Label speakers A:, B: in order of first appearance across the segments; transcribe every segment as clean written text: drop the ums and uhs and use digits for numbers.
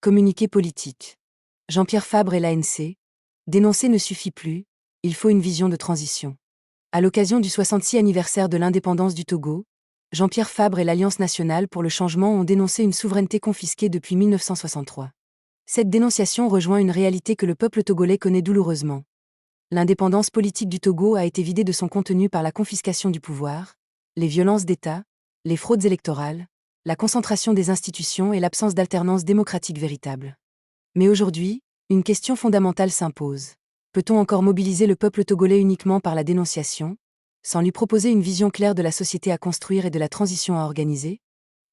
A: Communiqué politique. Jean-Pierre Fabre et l'ANC. Dénoncer ne suffit plus, il faut une vision de transition. À l'occasion du 66e anniversaire de l'indépendance du Togo, Jean-Pierre Fabre et l'Alliance nationale pour le changement ont dénoncé une souveraineté confisquée depuis 1963. Cette dénonciation rejoint une réalité que le peuple togolais connaît douloureusement. L'indépendance politique du Togo a été vidée de son contenu par la confiscation du pouvoir, les violences d'État, les fraudes électorales, la concentration des institutions et l'absence d'alternance démocratique véritable. Mais aujourd'hui, une question fondamentale s'impose. Peut-on encore mobiliser le peuple togolais uniquement par la dénonciation, sans lui proposer une vision claire de la société à construire et de la transition à organiser?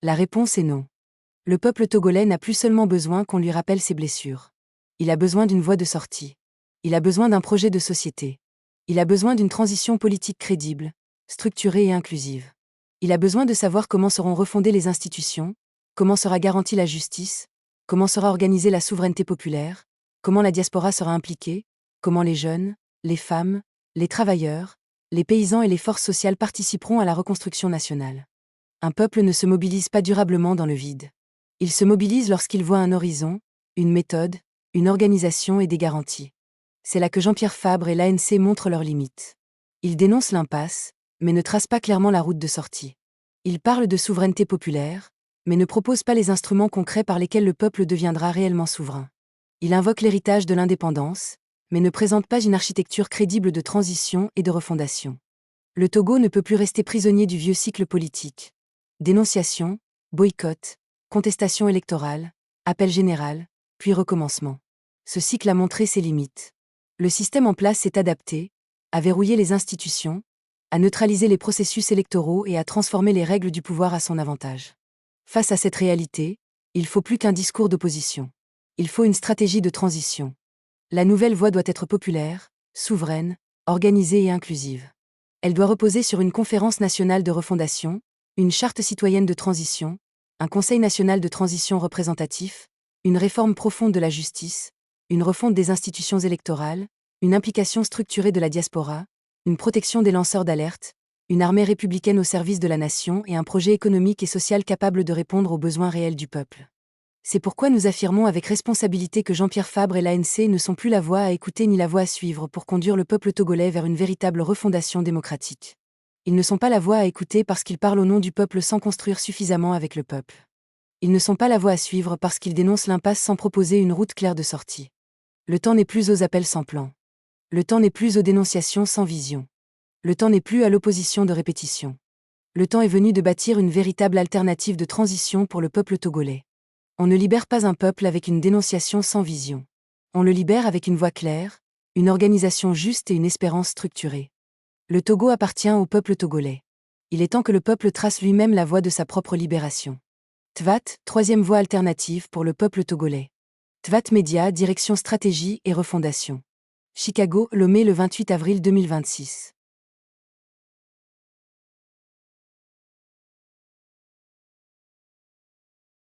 A: La réponse est non. Le peuple togolais n'a plus seulement besoin qu'on lui rappelle ses blessures. Il a besoin d'une voie de sortie. Il a besoin d'un projet de société. Il a besoin d'une transition politique crédible, structurée et inclusive. Il a besoin de savoir comment seront refondées les institutions, comment sera garantie la justice, comment sera organisée la souveraineté populaire, comment la diaspora sera impliquée, comment les jeunes, les femmes, les travailleurs, les paysans et les forces sociales participeront à la reconstruction nationale. Un peuple ne se mobilise pas durablement dans le vide. Il se mobilise lorsqu'il voit un horizon, une méthode, une organisation et des garanties. C'est là que Jean-Pierre Fabre et l'ANC montrent leurs limites. Ils dénoncent l'impasse, mais ne tracent pas clairement la route de sortie. Ils parlent de souveraineté populaire, mais ne proposent pas les instruments concrets par lesquels le peuple deviendra réellement souverain. Ils invoquent l'héritage de l'indépendance, mais ne présentent pas une architecture crédible de transition et de refondation. Le Togo ne peut plus rester prisonnier du vieux cycle politique. Dénonciation, boycott, contestation électorale, appel général, puis recommencement. Ce cycle a montré ses limites. Le système en place s'est adapté, a verrouillé les institutions, à neutraliser les processus électoraux et à transformer les règles du pouvoir à son avantage. Face à cette réalité, il faut plus qu'un discours d'opposition. Il faut une stratégie de transition. La nouvelle voie doit être populaire, souveraine, organisée et inclusive. Elle doit reposer sur une conférence nationale de refondation, une charte citoyenne de transition, un conseil national de transition représentatif, une réforme profonde de la justice, une refonte des institutions électorales, une implication structurée de la diaspora, une protection des lanceurs d'alerte, une armée républicaine au service de la nation et un projet économique et social capable de répondre aux besoins réels du peuple. C'est pourquoi nous affirmons avec responsabilité que Jean-Pierre Fabre et l'ANC ne sont plus la voie à écouter ni la voie à suivre pour conduire le peuple togolais vers une véritable refondation démocratique. Ils ne sont pas la voie à écouter parce qu'ils parlent au nom du peuple sans construire suffisamment avec le peuple. Ils ne sont pas la voie à suivre parce qu'ils dénoncent l'impasse sans proposer une route claire de sortie. Le temps n'est plus aux appels sans plan. Le temps n'est plus aux dénonciations sans vision. Le temps n'est plus à l'opposition de répétition. Le temps est venu de bâtir une véritable alternative de transition pour le peuple togolais. On ne libère pas un peuple avec une dénonciation sans vision. On le libère avec une voie claire, une organisation juste et une espérance structurée. Le Togo appartient au peuple togolais. Il est temps que le peuple trace lui-même la voie de sa propre libération. TVAT, troisième voie alternative pour le peuple togolais. TVAT Média, direction stratégie et refondation. Chicago, Lomé le 28 avril 2026.